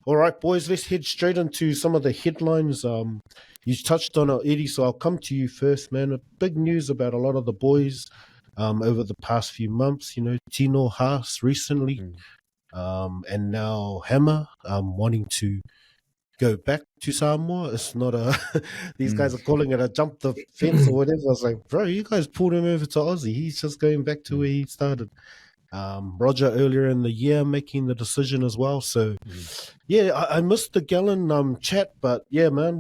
All right, boys, let's head straight into some of the headlines. You touched on it, Eddie, so I'll come to you first, man. Big news about a lot of the boys over the past few months. You know, Tino Haas recently, and now Hammer wanting to go back to Samoa. It's not a. These guys are calling it a jump the fence or whatever. I was like, bro, you guys pulled him over to Aussie. He's just going back to where he started. Roger earlier in the year making the decision as well. So, yeah, I missed the Gallon chat, but yeah, man,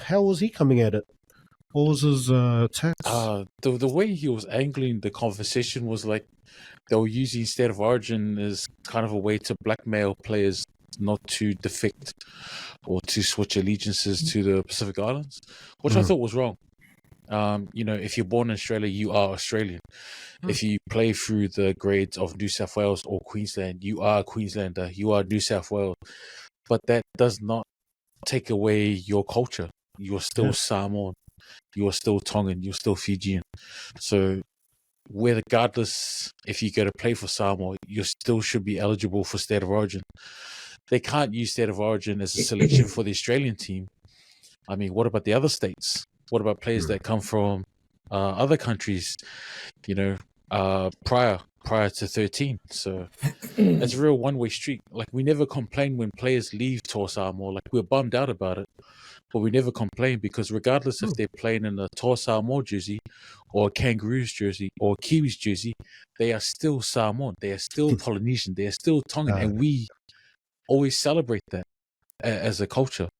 how was he coming at it? What was his tax? The way he was angling the conversation was like they were using state of origin as kind of a way to blackmail players not to defect or to switch allegiances to the Pacific Islands, which I thought was wrong. You know, if you're born in Australia, you are Australian. If you play through the grades of New South Wales or Queensland, you are a Queenslander, you are New South Wales. But that does not take away your culture. You are still Samoan, you are still Tongan, you're still Fijian. So regardless if you go to play for Samoa, you still should be eligible for state of origin. They can't use state of origin as a selection for the Australian team. I mean, what about the other states? What about players that come from other countries, you know, prior to 13? So it's a real one-way street. Like, we never complain when players leave Toa Samoa. Like, we're bummed out about it, but we never complain because regardless if they're playing in a Toa Samoa jersey or a Kangaroos jersey or a Kiwis jersey, they are still Samoan. They are still Polynesian. They are still Tongan. And we always celebrate that as a culture.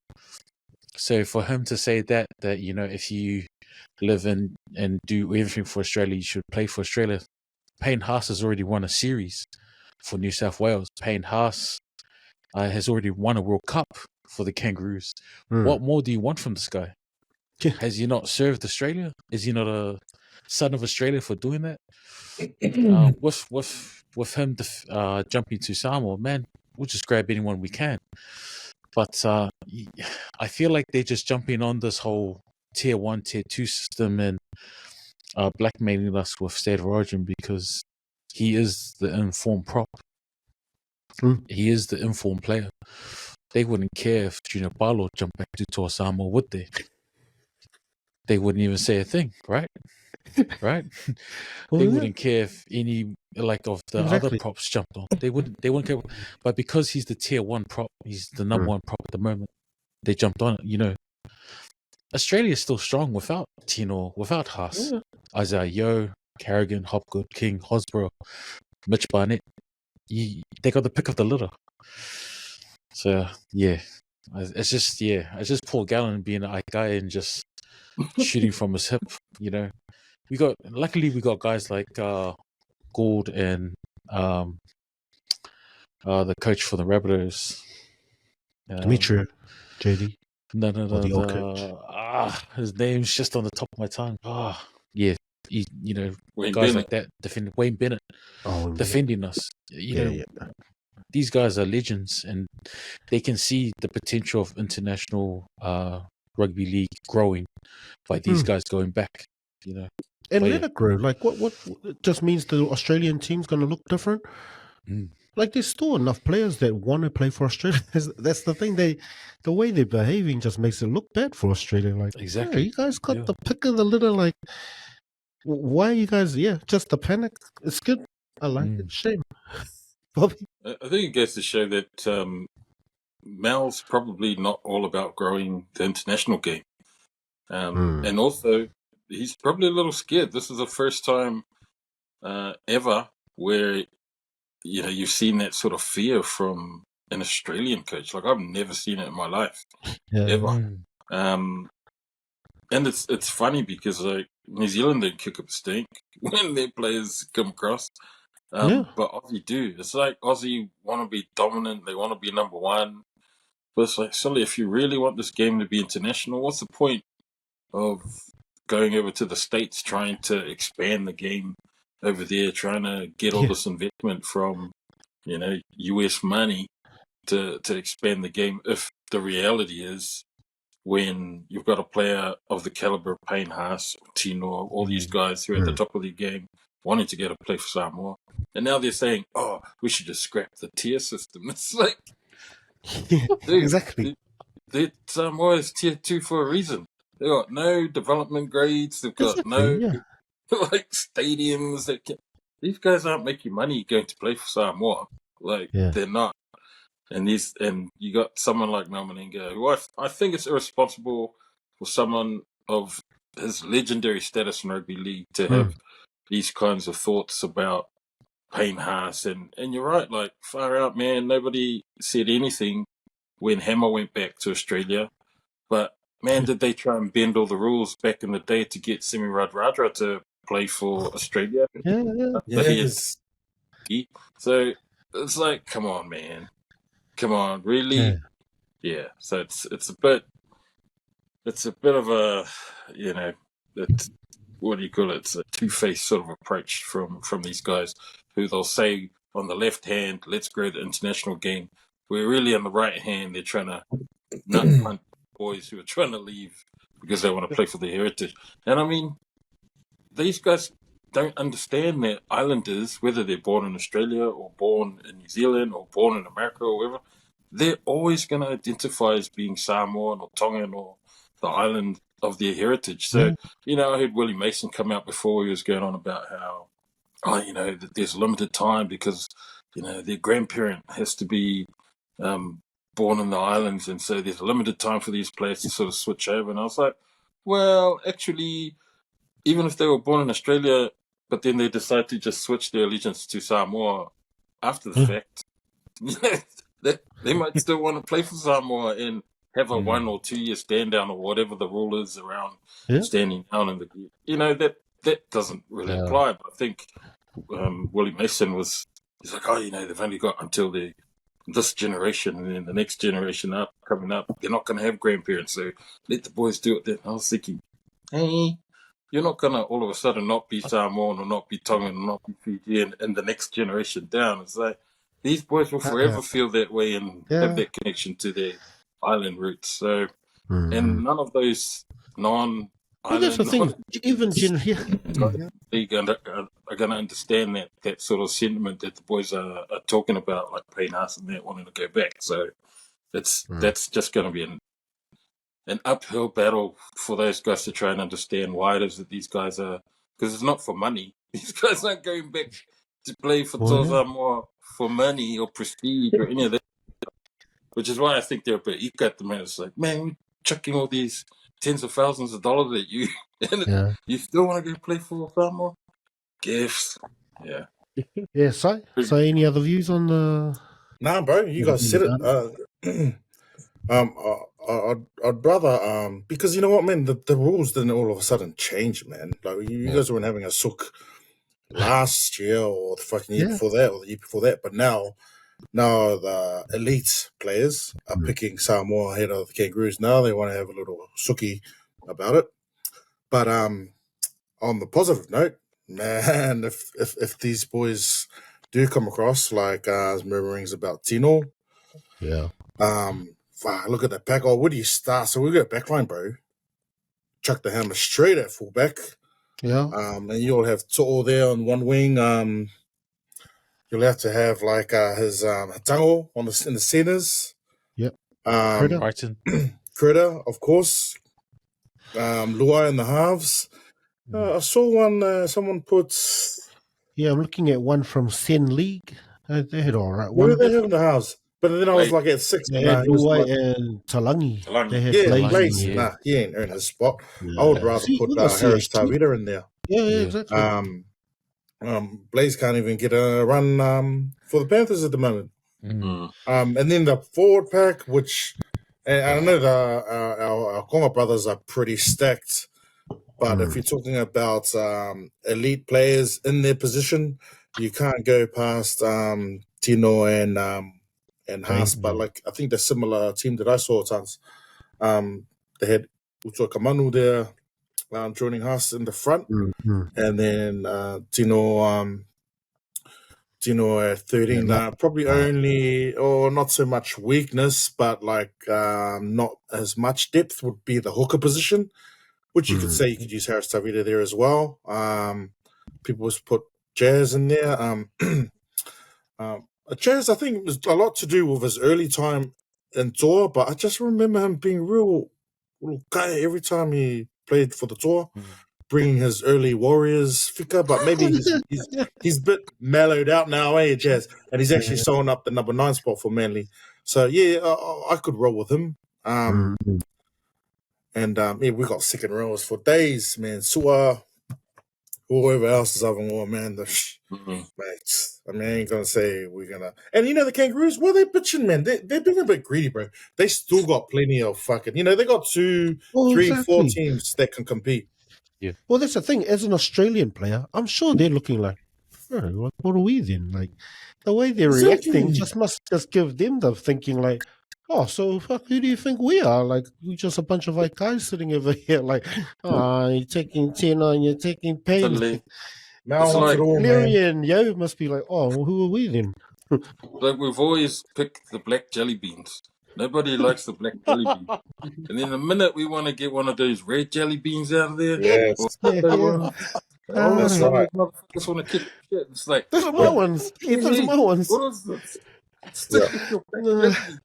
So for him to say that, you know, if you live in and do everything for Australia, you should play for Australia. Payne Haas has already won a series for New South Wales. Payne Haas has already won a World Cup for the Kangaroos. What more do you want from this guy? Has he not served Australia? Is he not a son of Australia for doing that? With him jumping to Samoa, man, we'll just grab anyone we can. But I feel like they're just jumping on this whole tier 1, tier 2 system and blackmailing us with state of origin because he is the informed prop. He is the informed player. They wouldn't care if Junior Paulo jumped back to Toa Samoa, would they? They wouldn't even say a thing, right? Right? They wouldn't care if any of the other props jumped on. They wouldn't care. But because he's the tier 1 prop, he's the number 1 prop at the moment, they jumped on it. You know, Australia is still strong without Tino, without Haas, Isaiah Yeo, Carrigan, Hopgood, King, Hosborough, Mitch Barnett. They got the pick of the litter. So yeah, it's just Paul Gallen being a guy and just shooting from his hip. You know, luckily we got guys like Gould and the coach for the Rabbitohs, Demetrio, JD. No. His name's just on the top of my tongue. Yeah, you know, Wayne guys Bennett. Like that defending Wayne Bennett, defending us. You know, these guys are legends, and they can see the potential of international rugby league growing by these guys going back. You know, and let it grow. Like what it just means the Australian team's going to look different. Like, there's still enough players that want to play for Australia. That's the thing. The way they're behaving just makes it look bad for Australia. Like, exactly, you guys got the pick of the litter. Like, why are you guys? Just the panic. It's good. I like it. Shame, Bobby. I think it goes to show that Mal's probably not all about growing the international game, and also he's probably a little scared. This is the first time ever where, you know, you've seen that sort of fear from an Australian coach. Like, I've never seen it in my life, ever. And it's funny because like New Zealand don't kick up a stink when their players come across, but Aussie do. It's like Aussie want to be dominant. They want to be number 1. But it's like, Sully, if you really want this game to be international, what's the point of going over to the States trying to expand the game over there, trying to get all this investment from, you know, US money to expand the game, if the reality is when you've got a player of the caliber of Payne Haas, Tino, all these guys who are at the top of the game wanting to get a play for Samoa, and now they're saying, we should just scrap the tier system. It's like, Yeah, Dude, exactly. they're Samoa's tier 2 for a reason. They got no development grades. They've got Exactly. no Yeah. like stadiums. These guys aren't making money going to play for Samoa. Like Yeah. they're not. And you got someone like Malmaninga, who I think it's irresponsible for someone of his legendary status in rugby league to have these kinds of thoughts about Payne Haas. And you're right, like far out, man. Nobody said anything when Hammer went back to Australia. But man, did they try and bend all the rules back in the day to get Semi Radradra to play for Australia? Yeah. Yeah. But Yes. so it's like, come on, man. Come on, really? Yeah. So it's a bit of a, it's, what do you call it? It's a two-faced sort of approach from these guys who they'll say on the left hand, let's grow the international game. We're really on the right hand, they're trying to nut punt boys who are trying to leave because they want to play for their heritage. And I mean, these guys don't understand that islanders, whether they're born in Australia or born in New Zealand or born in America or wherever, they're always going to identify as being Samoan or Tongan or the island of their heritage. So, I heard Willie Mason come out before. He was going on about how, that there's limited time because, their grandparent has to be born in the islands. And so there's a limited time for these players to sort of switch over. And I was like, well, actually, even if they were born in Australia, but then they decide to just switch their allegiance to Samoa after the fact, they might still want to play for Samoa and have a 1 or 2 year stand down or whatever the rule is around standing down in the that doesn't really apply. But I think Willie Mason he's like, they've only got until this generation, and then the next generation coming up, they're not going to have grandparents, so let the boys do it then. I was thinking, hey, you're not going to all of a sudden not be Samoan or not be Tongan or not be Fijian in the next generation down. It's like these boys will forever feel that way and have that connection to their island roots. So, and none of those non-island, that's the thing. Even are going to understand that sort of sentiment that the boys are talking about, like Payne Haas and that wanting to go back. So that's just going to be an uphill battle for those guys to try and understand why it is that these guys are, because it's not for money. These guys aren't going back to play for Toa Samoa for money or prestige or any of that. Which is why I think they're a bit ika at the moment. It's like, man, we're chucking all these tens of thousands of dollars at you, and you still want to go play for Samoa? Gifts. Yeah. Yeah, so any other views on the... Nah, bro, you guys said it. I'd rather because you know what, man, the rules didn't all of a sudden change, man. Like you guys weren't having a sook last year or the fucking year before that or the year before that, but now the elite players are picking Samoa ahead of the Kangaroos. Now they want to have a little sookie about it. But on the positive note, man, if these boys do come across like murmurings about Tino, look at that pack. Oh, where do you start? So we got a backline, bro. Chuck the hammer straight at fullback. Yeah. And you'll have To'o there on one wing. You'll have to have like his Tango in the centers. Yep. Critter, of course. Luai in the halves. I saw one. Someone put. Yeah, I'm looking at one from Sen League. They had all right. Where do they have in the halves? But then I was like at 6. They had Luai and Talangi. They had Blaze. Nah, he ain't earned his spot. I would rather put Harris Tavita in there. Yeah, exactly. Blaze can't even get a run for the Panthers at the moment. And then the forward pack, which and I know our Konga brothers are pretty stacked, but if you're talking about elite players in their position, you can't go past Tino and Haas. But like I think the similar team that I saw times, they had Ucho Kamanu there. Joining Haas in the front, and then Tino at 13. Probably only, or not so much weakness, but like not as much depth would be the hooker position, which you could say you could use Harris Tavita there as well. People just put Jazz in there. Jazz, I think, was a lot to do with his early time in Toa, but I just remember him being real guy every time he played for the Toa, bringing his early Warriors figure. But maybe he's a bit mellowed out now, Jazz? And he's actually sewn up the number 9 spot for Manly. So yeah, I could roll with him. And we got second rows for days, man. Sua, whoever else is having war, man. Mates. I mean, I ain't gonna say we're gonna. And the Kangaroos, what are they bitching, man? They're being a bit greedy, bro. They still got plenty of fucking. They got 2, 3, 4 teams that can compete. Yeah. Well, that's the thing. As an Australian player, I'm sure they're looking like, what are we then? Like the way they're reacting must give them the thinking like, oh, so fuck, who do you think we are? Like, we're just a bunch of white guys sitting over here, like, you're taking Tana and you're taking Payne. Now, like, Larry and Yo must be like, oh, well, who are we then? Like, we've always picked the black jelly beans. Nobody likes the black jelly bean. And then the minute we want to get one of those red jelly beans out of there, yes. That's right. Motherfuckers want to kick shit. It's like, those are my ones. Those are my ones. What is this? Stick with your black jelly bean.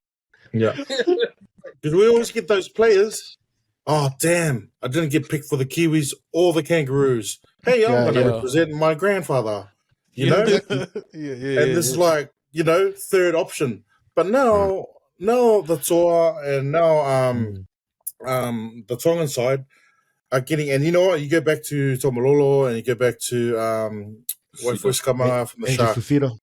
Yeah. Because we always get those players. Oh, damn. I didn't get picked for the Kiwis or the Kangaroos. Hey, I'm going to represent my grandfather. And this is like, third option. But now the Toa and now the Tongan side are getting, and you know what? You go back to Tomalolo and you go back to Waifuskama from the Shark. Fafita,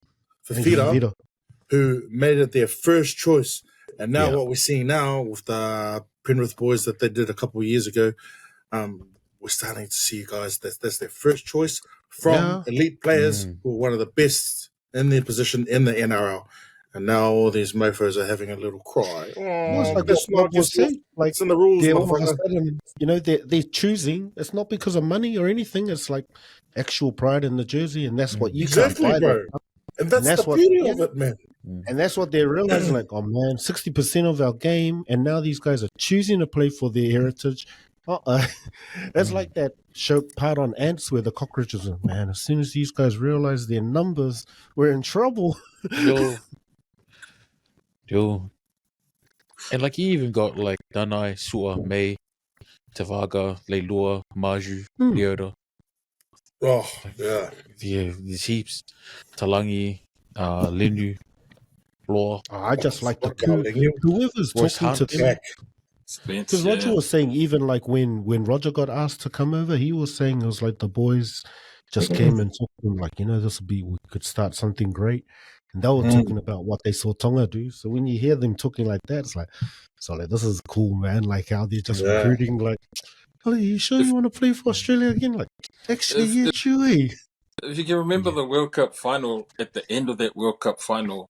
who made it their first choice. And now what we're seeing now with the Penrith boys that they did a couple of years ago, we're starting to see guys that's their first choice from elite players who are one of the best in their position in the NRL. And now all these mofos are having a little cry. It's in the rules. They're choosing. It's not because of money or anything. It's like actual pride in the jersey, and that's what you can't buy, bro. And that's the beauty of it, man. And that's what they're realizing, like, oh man, 60% of our game, and now these guys are choosing to play for their heritage. That's like that show part on Ants where the cockroaches are, man, as soon as these guys realize their numbers, we're in trouble. Yo. And like you even got like Danai, Sua, May, Tavaga, Leilua, Maju, Leota. Oh, yeah. Yeah, there's heaps. Talangi, Linu, Law. I just like the whoever's talking to them. Because Roger was saying, even like when Roger got asked to come over, he was saying it was like the boys just came and talked to him like, we could start something great. And they were talking about what they saw Tonga do. So when you hear them talking like that, it's like, this is cool, man. Like how they're just recruiting, like, oh, you sure you want to play for Australia again? Like, actually, Chewy. If you can remember the World Cup final, at the end of that World Cup final,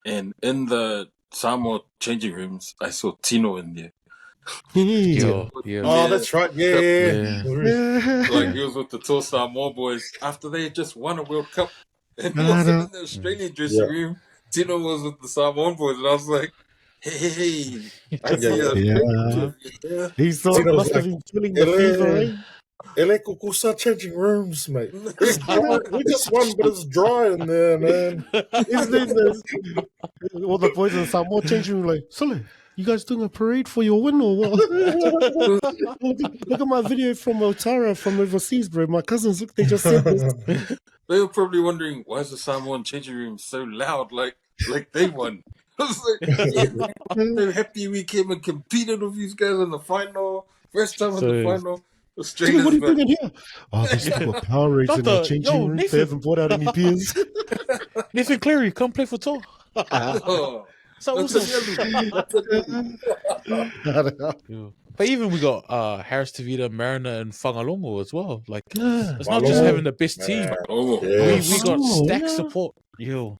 and in the Samoa changing rooms, I saw Tino in there. Oh, that's right. Yeah. Like he was with the Toa Samoa boys after they had just won a World Cup. And he wasn't in the Australian dressing room. Tino was with the Samoan boys, and I was like, hey. He must have been feeling the fever, eh? Kukusa changing rooms, mate. It's dry. We just won, but it's dry in there, man. All the boys in Samoa changing room like, Sule, you guys doing a parade for your win or what? Look at my video from Otara from overseas, bro. My cousins, they just said this. They were probably wondering, why is the Samoan changing room so loud, like they won? I was like, I'm so happy we came and competed with these guys in the final. First time in the final. Dude, what are you doing here? Oh, they still got power rates in the changing room. They haven't brought out any beers. Nathan Cleary, come play for Toa. So but even we got Harris Tavita, Mariner, and Whangalongo as well. Like it's not just having the best team. We got stack support. You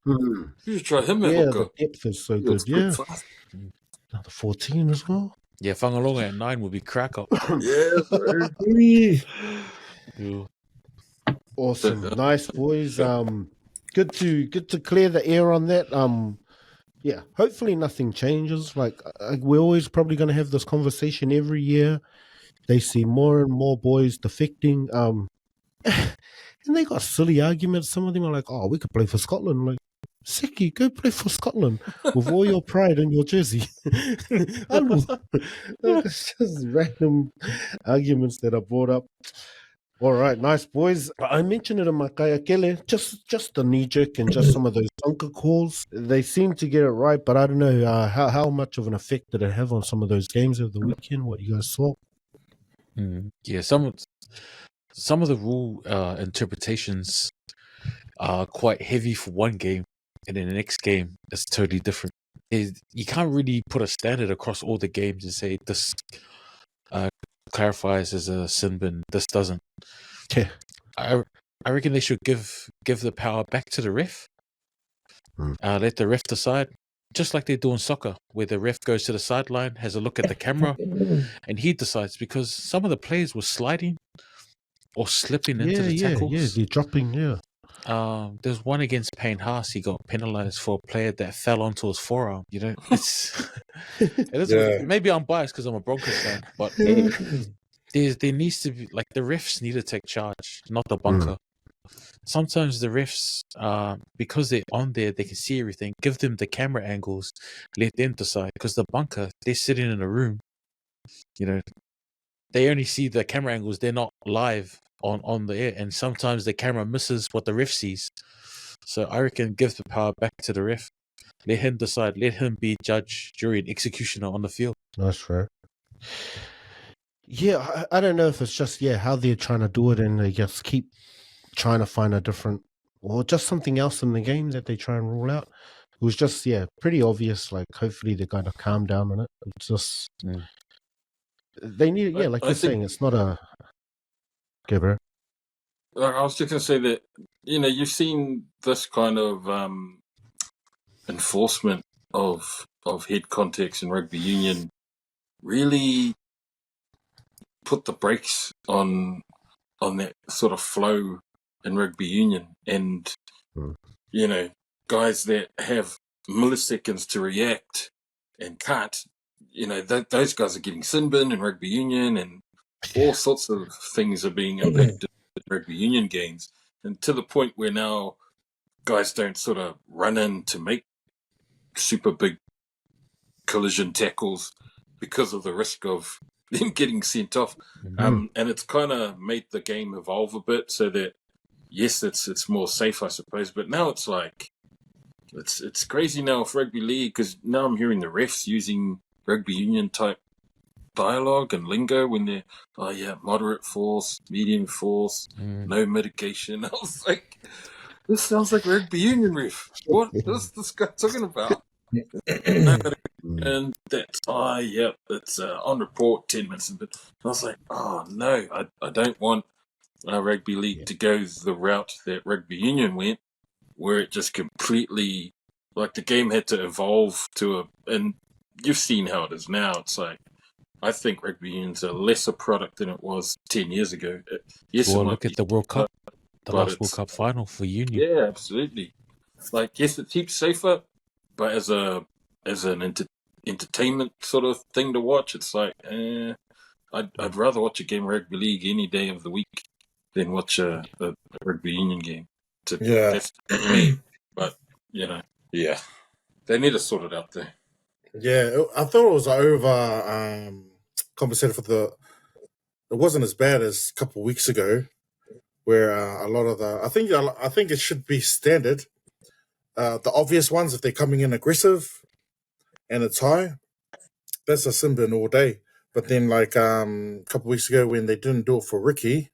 try him at the depth is so good. Yeah, another 14 as well. Yeah, Whangalongo at 9 would be crack up. Awesome, nice boys. Good to clear the air on that. Yeah, hopefully nothing changes. Like we're always probably going to have this conversation every year. They see more and more boys defecting. And they got silly arguments. Some of them are like, "Oh, we could play for Scotland." Like, Seki, go play for Scotland with all your pride in your jersey. It's just random arguments that are brought up. All right, nice boys. I mentioned it in my Kaya Kele, just the knee jerk and just some of those bunker calls. They seem to get it right, but I don't know how much of an effect did it have on some of those games over the weekend. What you guys saw? Yeah, some of the rule interpretations are quite heavy for one game, and then the next game is totally different. You can't really put a standard across all the games and say this clarifies as a sin bin, this doesn't. Yeah. I reckon they should give the power back to the ref. Let the ref decide, just like they do in soccer, where the ref goes to the sideline, has a look at the camera, and he decides, because some of the players were sliding or slipping into the tackles. Yeah, they're dropping, There's one against Payne Haas. He got penalized for a player that fell onto his forearm. You know, maybe I'm biased because I'm a Broncos fan, but there needs to be, like, the refs need to take charge, not the bunker. Sometimes the refs, because they're on there, they can see everything. Give them the camera angles, let them decide. Because the bunker, they're sitting in a room. You know, they only see the camera angles. They're not live on the air, and sometimes the camera misses what the ref sees. So I reckon give the power back to the ref. Let him decide. Let him be judge, jury, and executioner on the field. That's fair. Yeah, I don't know if it's just how they're trying to do it, and they just keep trying to find a different, or just something else in the game that they try and rule out. It was just pretty obvious. Like, hopefully they're going to calm down on it. It's just they need like you're saying, it's not a giver. I was just going to say that, you've seen this kind of enforcement of head contacts in rugby union really put the brakes on that sort of flow in rugby union. And, guys that have milliseconds to react and can't, those guys are getting sin bin in rugby union, and all sorts of things are being impacted in rugby union games. And to the point where now guys don't sort of run in to make super big collision tackles because of the risk of them getting sent off. And it's kind of made the game evolve a bit so that, yes, it's more safe, I suppose. But now it's like, it's crazy now with rugby league, because now I'm hearing the refs using rugby union type dialogue and lingo when they're, moderate force, medium force, no mitigation. I was like, this sounds like rugby union ref. What is this guy talking about? And that's it's on report 10 minutes. But I was like, oh no, I don't want rugby league to go the route that rugby union went, where it just completely, like, the game had to evolve and you've seen how it is now. It's like, I think rugby union's a lesser product than it was 10 years ago. Look at the World Cup, the last World Cup final for union. Yeah, absolutely. Like, yes, it's heaps safer, but as an entertainment sort of thing to watch, it's like, I'd rather watch a game of rugby league any day of the week than watch a rugby union game. That's me. But, they need to sort it out there. Yeah, I thought it was over compensated for it wasn't as bad as a couple of weeks ago, where a lot of I think it should be standard. The obvious ones, if they're coming in aggressive and it's high, that's a sin bin all day. But then, like, a couple of weeks ago when they didn't do it for Ricky,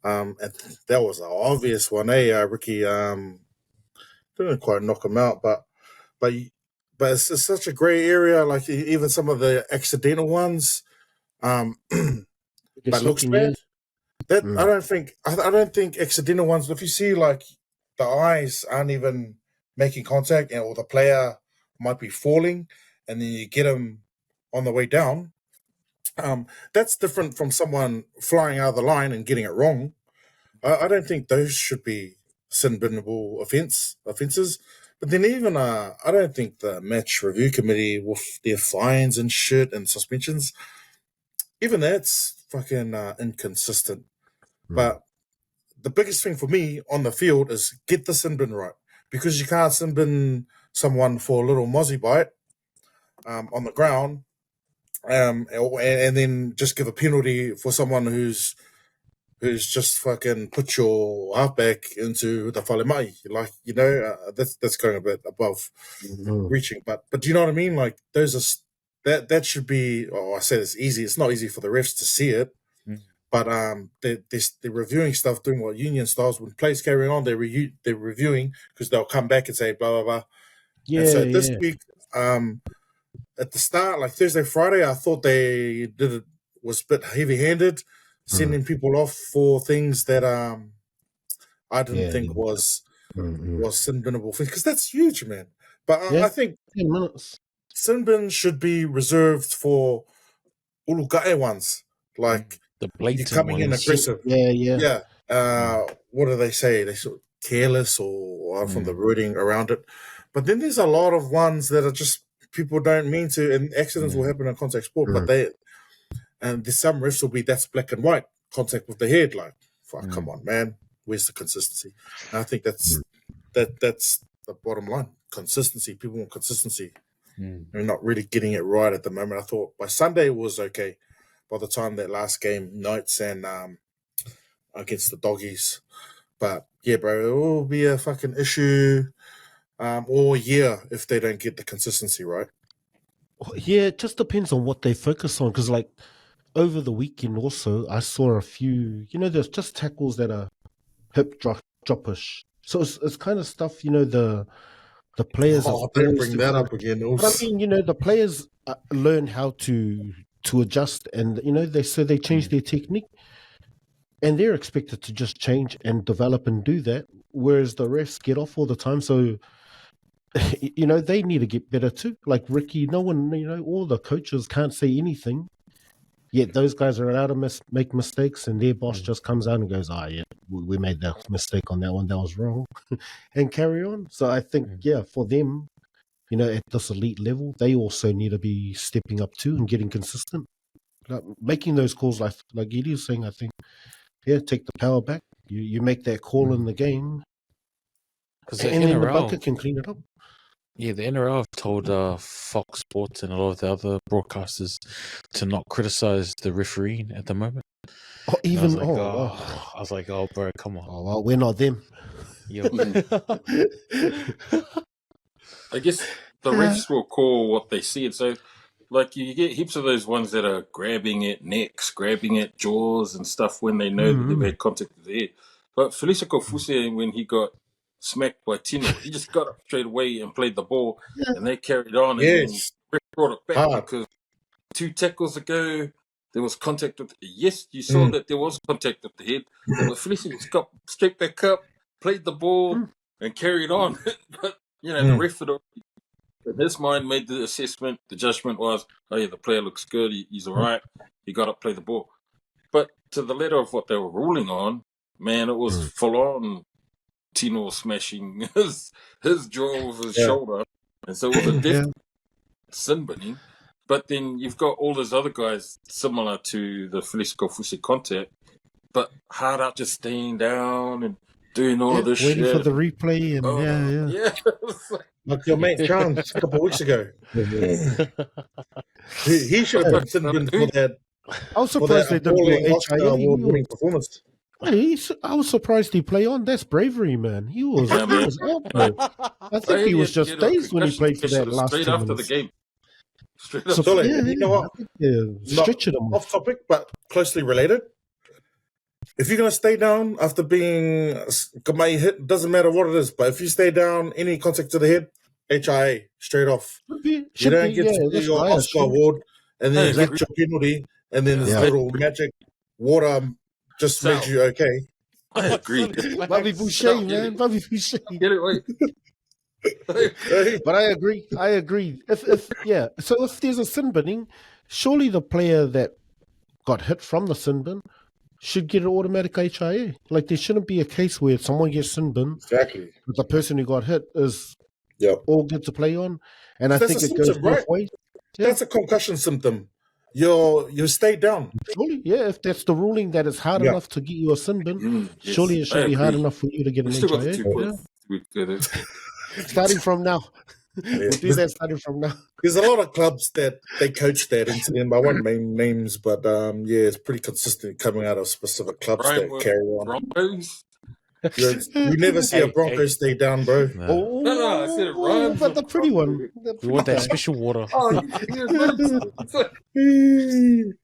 and that was an obvious one. Ricky didn't quite knock him out, but it's such a gray area. Like, even some of the accidental ones, but looks bad. That I don't think accidental ones. If you see, like, the eyes aren't even making contact, or the player might be falling, and then you get him on the way down. That's different from someone flying out of the line and getting it wrong. I don't think those should be sin-binable offences. But then even I don't think the match review committee with their fines and shit and suspensions, even that's fucking inconsistent. But the biggest thing for me on the field is get the sin bin right. because you can't sin bin someone for a little mozzie bite on the ground, and then just give a penalty for someone who's just fucking put your halfback into the whalemai. Like, that's going a bit above reaching. But do you know what I mean? Like, those are that should be. Oh, I said it's easy. It's not easy for the refs to see it. But they're reviewing stuff, doing what union styles. When plays carry on, they're reviewing because they'll come back and say blah blah blah. Yeah. And so this week, at the start, like Thursday, Friday, I thought they did it was a bit heavy-handed, sending people off for things that I didn't think was sin binable things, because that's huge, man. But I think 10 minutes. Sin bin should be reserved for ulukae ones, like the blatant you're coming in ones. aggressive. Yeah. What do they say? They're sort of careless or from the wording around it. But then there's a lot of ones that are just people don't mean to, and accidents will happen in contact sport. But there's some refs will be that's black and white contact with the head. Like, fuck, come on, man, where's the consistency? And I think that's the bottom line. Consistency. People want consistency. They're not really getting it right at the moment. I thought by Sunday it was okay. By the time that last game, Knights and against the Doggies. But yeah, bro, it will be a fucking issue all year if they don't get the consistency right. Yeah, it just depends on what they focus on. Because, like, over the weekend also, I saw a few, there's just tackles that are hip drop-ish. So it's kind of stuff, the players are... don't bring that up again. But I mean, the players learn how to adjust, and, they change their technique. And they're expected to just change and develop and do that, whereas the refs get off all the time. So, they need to get better too. Like Ricky, no one, all the coaches can't say anything, yet those guys are allowed to make mistakes, and their boss just comes out and goes, we made that mistake on that one, that was wrong, and carry on. So I think, for them, at this elite level, they also need to be stepping up too and getting consistent. Like, making those calls, like Eddie was saying, I think, take the power back. You make that call in the game, and then the bunker can clean it up. Yeah, the NRL have told Fox Sports and a lot of the other broadcasters to not criticize the refereeing at the moment. Oh, even I was like, oh, bro, come on. Oh, well, we're not them. I guess the refs will call what they see. And so, like, you get heaps of those ones that are grabbing at necks, grabbing at jaws and stuff when they know that they've had contact with the head. But Feliciko Fuse, when he got smacked by Tino, he just got up straight away and played the ball, and they carried on. And then brought it back because 2 tackles ago there was contact with. Yes, you saw that there was contact with the head, but Feliciko got straight back up, played the ball, and carried on. But the ref had already, in his mind, made the assessment. The judgment was, the player looks good. He's all right. He got up, play the ball. But to the letter of what they were ruling on, man, it was full on. Tino smashing his jaw with his shoulder, and so it was a definite sin binning. But then you've got all those other guys similar to the Feliciko Fuse contact, but hard out just staying down and doing all of this waiting shit. for the replay and like your mate John a couple of weeks ago. he should have been sin binned for that. I was surprised they didn't do an award-winning performance. I was surprised he played on. That's bravery, man. He was out, bro. I think he was just dazed when he played for that last straight 10 after minutes. the game. So, you know what? Stretching him off topic, but closely related. If you're going to stay down after being Kamai hit, doesn't matter what it is, but if you stay down, any contact to the head, HIA, straight off. You don't get to do your Oscar award and then get your penalty, and then this little magic water just made you okay. I agree. Bobby Boucher, man. Bobby Boucher. Get it right. But I agree. So if there's a sin binning, surely the player that got hit from the sin bin should get an automatic HIA. Like, there shouldn't be a case where someone gets sin bin. Exactly. But the person who got hit is all good to play on. And I think it goes both ways. Yeah. That's a concussion symptom. You stay down. Surely, if that's the ruling that it's hard enough to get you a sin bin, surely it should be hard enough for you to get an HIA. We could have. Starting from now. Yeah. We'll do that starting from now. There's a lot of clubs that they coach that incident. I won't name names, but yeah, it's pretty consistent coming out of specific clubs Brian that with carry on. Broncos. You never see a Broncos stay down, bro. No. Oh, No, I said it rhymes but with the pretty one. Broncos. The We want that pretty guy. special water. Oh, he was